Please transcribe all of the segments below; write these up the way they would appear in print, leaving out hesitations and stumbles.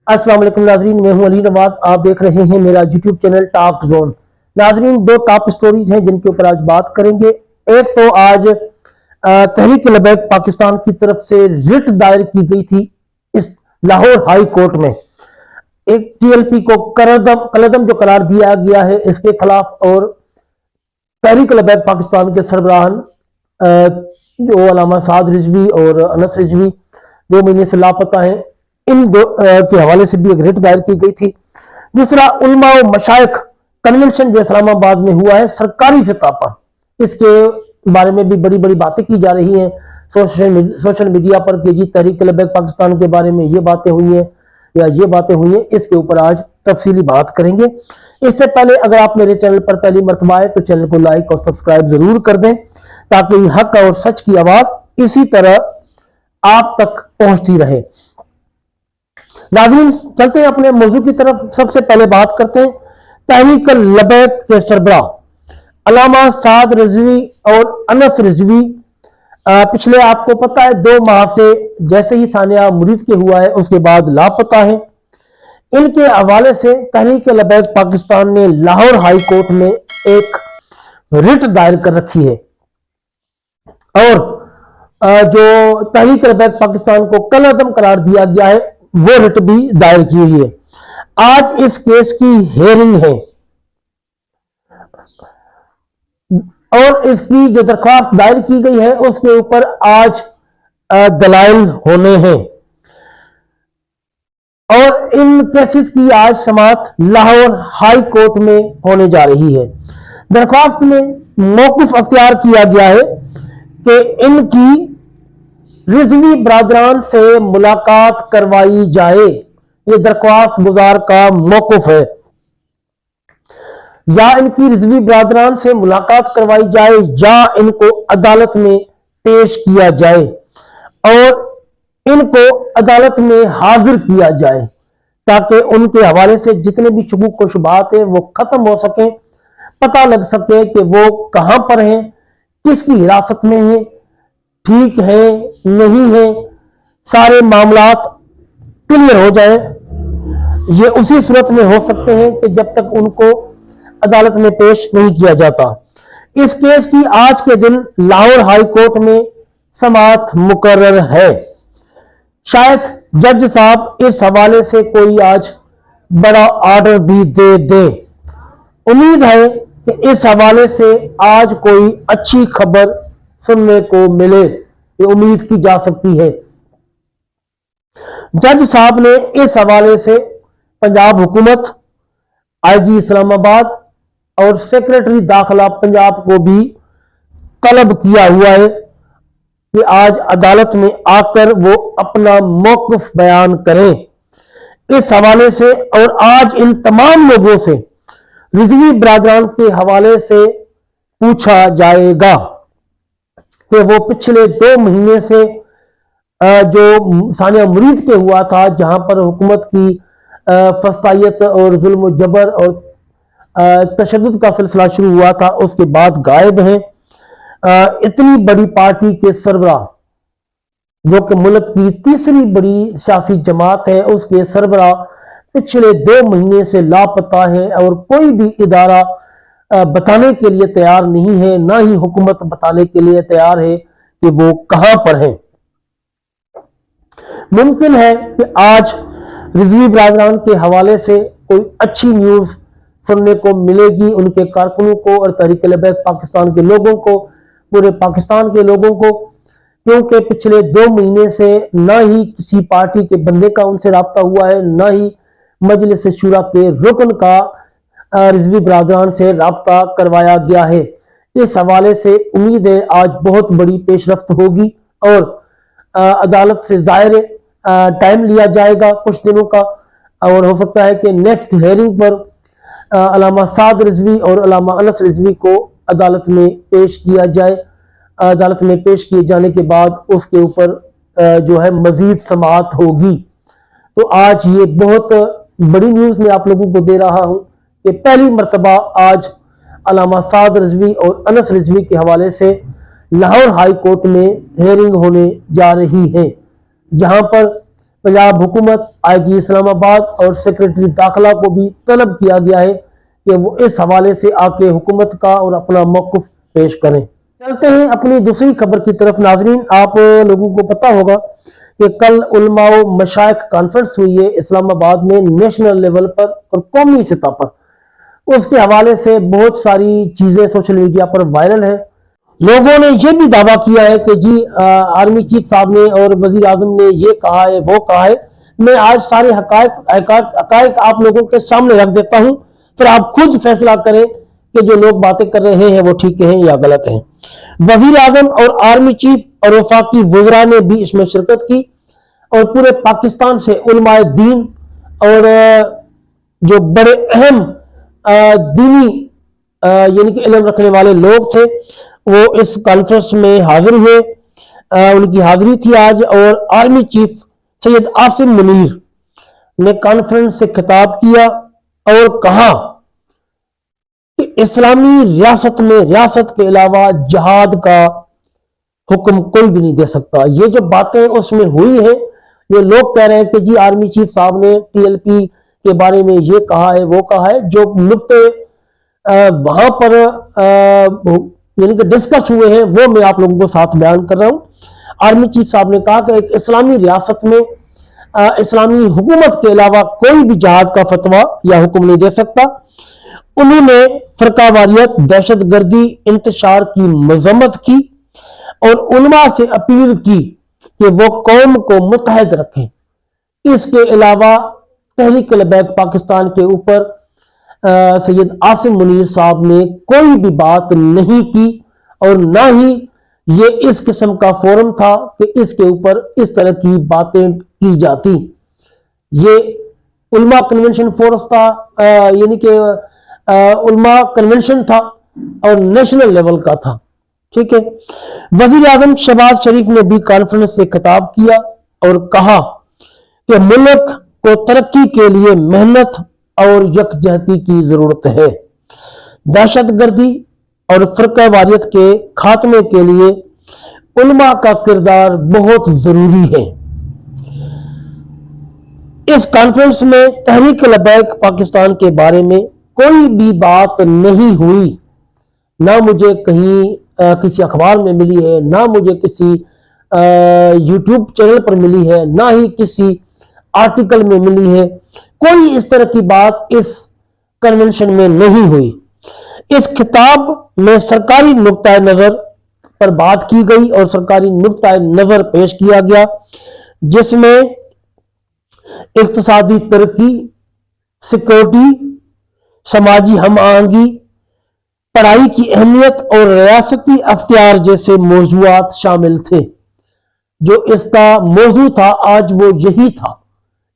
अस्सलाम वालेकुम नाजरीन, मैं हूं अली नवाज। आप देख रहे हैं मेरा यूट्यूब चैनल टॉक जोन। नाजरीन, दो टॉप स्टोरीज हैं जिनके ऊपर आज बात करेंगे। एक तो आज तहरीक लबैक पाकिस्तान की तरफ से रिट दायर की गई थी इस लाहौर हाई कोर्ट में। एक टीएलपी को कलदम जो करार दिया गया है इसके खिलाफ, और तहरीक लबैक पाकिस्तान के सरबराहान जो अल्लामा साद रिजवी और अनस रिजवी 2 महीने से लापता हैं, इन दो के हवाले से भी एक रिट दायर की गई थी। दूसरा, उलमा व मशाइख कन्वेंशन जो इस्लामाबाद में हुआ है सरकारी सतह पर, इसके बारे में भी बड़ी बड़ी बातें की जा रही हैं सोशल मीडिया पर कि जी तहरीक लबैक पाकिस्तान के बारे में ये बातें हुई हैं या ये बातें हुई हैं। इसके ऊपर आज तफसीली बात करेंगे। इससे पहले अगर आप मेरे चैनल पर पहली मर्तबा आए तो चैनल को लाइक और सब्सक्राइब जरूर कर दें, ताकि हक और सच की आवाज इसी तरह आप तक पहुंचती रहे। नाज़रीन, चलते हैं अपने मौजू की तरफ। सबसे पहले बात करते हैं तहरीक लबैक के सरबराह अल्लामा साद रिजवी और अनस रिजवी। पिछले आपको पता है 2 माह से जैसे ही सानिया मुरीद के हुआ है उसके बाद लापता है। इनके हवाले से तहरीक लबैक पाकिस्तान ने लाहौर हाई कोर्ट में एक रिट दायर कर रखी है, और जो तहरीक लबैक पाकिस्तान को कलअदम करार दिया गया है वो रिट भी दायर की हुई है। आज इस केस की हेयरिंग है और इसकी जो दरख्वास्त दायर की गई है उसके ऊपर आज दलाइल होने हैं, और इन केसेस की आज समाअत लाहौर हाई कोर्ट में होने जा रही है। दरख्वास्त में मौक़िफ़ अख्तियार किया गया है कि इनकी रिजवी बरादरान से मुलाकात करवाई जाए। ये दरख्वास्त गुजार का मौक़िफ़ है, या इनकी रिजवी बरादरान से मुलाकात करवाई जाए या इनको अदालत में पेश किया जाए और इनको अदालत में हाजिर किया जाए, ताकि उनके हवाले से जितने भी शुबूक व शुबहात हैं वो खत्म हो सके, पता लग सके कि वो कहां पर हैं, किसकी हिरासत में हैं, ठीक है नहीं है, सारे मामलात क्लियर हो जाए। ये उसी सूरत में हो सकते हैं कि जब तक उनको अदालत में पेश नहीं किया जाता। इस केस की आज के दिन लाहौर हाई कोर्ट में समाअत मुकर्रर है। शायद जज साहब इस हवाले से कोई आज बड़ा ऑर्डर भी दे दे। उम्मीद है कि इस हवाले से आज कोई अच्छी खबर सुनने को मिले, ये उम्मीद की जा सकती है। जज साहब ने इस हवाले से पंजाब हुकूमत, आईजी इस्लामाबाद और सेक्रेटरी दाखिला पंजाब को भी तलब किया हुआ है कि आज अदालत में आकर वो अपना मौक़िफ़ बयान करें इस हवाले से। और आज इन तमाम लोगों से रिजवी बरादरान के हवाले से पूछा जाएगा कि वो पिछले 2 महीने से जो सानिया मुरीद के हुआ था, जहां पर हुकूमत की फसायत और जुल्म जबर और तशद्दुद का सिलसिला शुरू हुआ था, उसके बाद गायब हैं। इतनी बड़ी पार्टी के सरबराह, जो कि मुल्क की तीसरी बड़ी सियासी जमात है, उसके सरबराह पिछले 2 महीने से लापता है और कोई भी इदारा बताने के लिए तैयार नहीं है, ना ही हुकूमत बताने के लिए तैयार है कि वो कहां पर है। मुमकिन है कि आज रिजवी बरादरान के हवाले से कोई अच्छी न्यूज सुनने को मिलेगी उनके कारकुनों को और तहरीक लबैक पाकिस्तान के लोगों को, पूरे पाकिस्तान के लोगों को, क्योंकि पिछले 2 महीने से ना ही किसी पार्टी के बंदे का उनसे राब्ता हुआ है, ना ही मजलिस शुरा के रुकन का रिजवी बरादरान से राब्ता करवाया गया है। इस हवाले से उम्मीद है आज बहुत बड़ी पेशरफ्त होगी और अदालत से ज़ाहिर टाइम लिया जाएगा कुछ दिनों का, और हो सकता है कि नेक्स्ट हेयरिंग पर अल्लामा साद रिजवी और अल्लामा अनस रिजवी को अदालत में पेश किया जाए। अदालत में पेश किए जाने के बाद उसके ऊपर जो है मजीद समाअत होगी। तो आज ये बहुत बड़ी न्यूज़ मैं आप लोगों को दे रहा हूं कि पहली मर्तबा आज अल्लामा साद रिजवी और अनस रिजवी के हवाले से लाहौर हाई कोर्ट में हेयरिंग होने जा रही है, जहां पर पंजाब हुकूमत, IG इस्लामाबाद और सेक्रेटरी दाखिला को भी तलब किया गया है कि वो इस हवाले से आके हुकूमत का और अपना मौक़िफ़ पेश करें। चलते हैं अपनी दूसरी खबर की तरफ। नाजरीन, आप लोगों को पता होगा कि कल उलमा व मशाइख कॉन्फ्रेंस हुई है इस्लामाबाद में नेशनल लेवल पर और कौमी सतह पर। उसके हवाले से बहुत सारी चीजें सोशल मीडिया पर वायरल है। लोगों ने यह भी दावा किया है कि जी आर्मी चीफ साहब ने और वजीर आजम ने ये कहा है, वो कहा है। मैं आज सारे हकायक आप लोगों के सामने रख देता हूं, फिर आप खुद फैसला करें कि जो लोग बातें कर रहे हैं वो ठीक है या गलत है। वजीर आजम और आर्मी चीफ और वफाकी वज़रा ने भी इसमें शिरकत की और पूरे पाकिस्तान से उलमाए दीन और जो बड़े अहम दीनी यानी कि इल्म रखने वाले लोग थे वो इस कॉन्फ्रेंस में हाजिर हुए। उनकी हाजिरी थी आज। और आर्मी चीफ सैयद आसिम मुनीर ने कॉन्फ्रेंस से खिताब किया और कहा कि इस्लामी रियासत में रियासत के अलावा जिहाद का हुक्म कोई भी नहीं दे सकता। ये जो बातें उसमें हुई है, ये लोग कह रहे हैं कि जी आर्मी चीफ साहब ने TLP के बारे में ये कहा है, वो कहा है। जो नुक्ते वहां पर यानी कि डिस्कस हुए हैं वो मैं आप लोगों को साथ बयान कर रहा हूं। आर्मी चीफ साहब ने कहा कि एक इस्लामी रियासत में इस्लामी हुकूमत के अलावा कोई भी जिहाद का फतवा या हुक्म नहीं दे सकता। उन्होंने फरकावारियत, दहशतगर्दी, इंतशार की मजम्मत की और उलमा से अपील की कि वो कौम को मुत्तहद रखें। इसके अलावा तहरीक लबैक पाकिस्तान के ऊपर सैयद आसिम मुनीर साहब ने कोई भी बात नहीं की और ना ही ये इस किस्म का फोरम था कि इसके ऊपर इस तरह की बातें की जाती। ये उलमा कन्वेंशन फोरस था, यानी कि उलमा कन्वेंशन था और नेशनल लेवल का था। ठीक है। वजीर आजम शहबाज शरीफ ने भी कॉन्फ्रेंस से खिताब किया और कहा कि मुल्क को तरक्की के लिए मेहनत और यकजहती की जरूरत है। दहशतगर्दी और फरकावारियत के खात्मे के लिए उलमा का किरदार बहुत जरूरी है। इस कॉन्फ्रेंस में तहरीक लबैक पाकिस्तान के बारे में कोई भी बात नहीं हुई। ना मुझे कहीं किसी अखबार में मिली है, ना मुझे किसी YouTube चैनल पर मिली है, ना ही किसी आर्टिकल में मिली है। कोई इस तरह की बात इस कन्वेंशन में नहीं हुई। इस खिताब में सरकारी नुक्ता नजर पर बात की गई और सरकारी नुक्ता नजर पेश किया गया, जिसमें इक्तिसादी तरक्की, सिक्योरिटी, समाजी हम आहंगी, पढ़ाई की अहमियत और रियासती अख्तियार जैसे मौजूआत शामिल थे। जो इसका मौजू था आज वो यही था।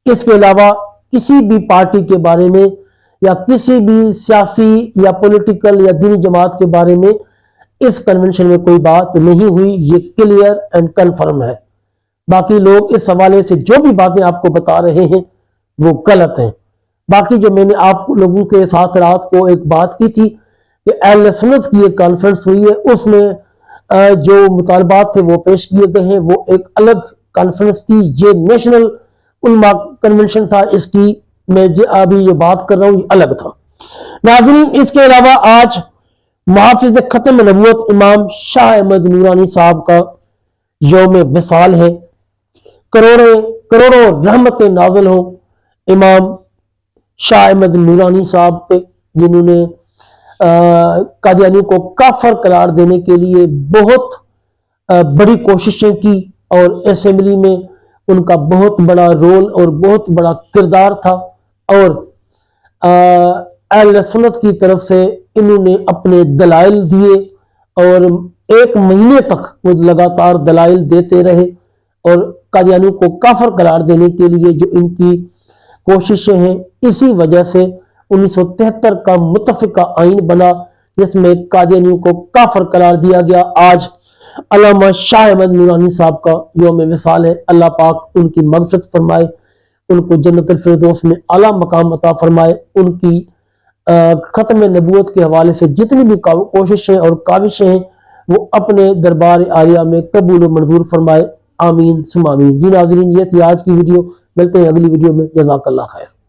इसके अलावा किसी भी पार्टी के बारे में या किसी भी सियासी या पॉलिटिकल या दीनी जमात के बारे में इस कन्वेंशन में कोई बात नहीं हुई। ये क्लियर एंड कन्फर्म है। बाकी लोग इस हवाले से जो भी बातें आपको बता रहे हैं वो गलत हैं। बाकी जो मैंने आप लोगों के साथ रात को एक बात की थी कि अहले सुन्नत की एक कॉन्फ्रेंस हुई है, उसमें जो मुतालबात थे वो पेश किए गए हैं, वो एक अलग कॉन्फ्रेंस थी। ये नेशनल उलमा कन्वेंशन था, इसकी मैं अभी ये बात कर रहा हूं ये अलग था। नाज़रीन, इसके अलावा आज मुहाफिज खत्म नबूवत इमाम शाह अहमद नूरानी साहब का यौम विसाल है। करोड़ों रहमतें नाज़िल हो इमाम शाह अहमद नूरानी साहब पे, जिन्होंने कादियानी को काफर करार देने के लिए बहुत बड़ी कोशिशें की और असेंबली में उनका बहुत बड़ा रोल और बहुत बड़ा किरदार था। और अहले सुन्नत की तरफ से इन्होंने अपने दलाइल दिए और 1 महीने तक वो लगातार दलाइल देते रहे और कादियानी को काफर करार देने के लिए जो इनकी कोशिशें हैं, इसी वजह से 1973 का मुत्तफिका आइन बना जिसमें कादियानियों को काफर करार दिया गया। आज अल्लामा शाह अहमद नूरानी साहब का यौम विसाल है। अल्लाह पाक उनकी मग़फ़िरत फरमाए, उनको जन्नतुल फिरदौस में आला मकाम अता फरमाए। उनकी खत्म नबूवत के हवाले से जितनी भी कोशिशें और काविशें हैं वो अपने दरबार आलिया में कबूल मंजूर फरमाए। आमीन सुम आमीन। जी नाज़रीन, ये थी आज की वीडियो। ملتے ہیں اگلی ویڈیو میں. جزاک اللہ خیر.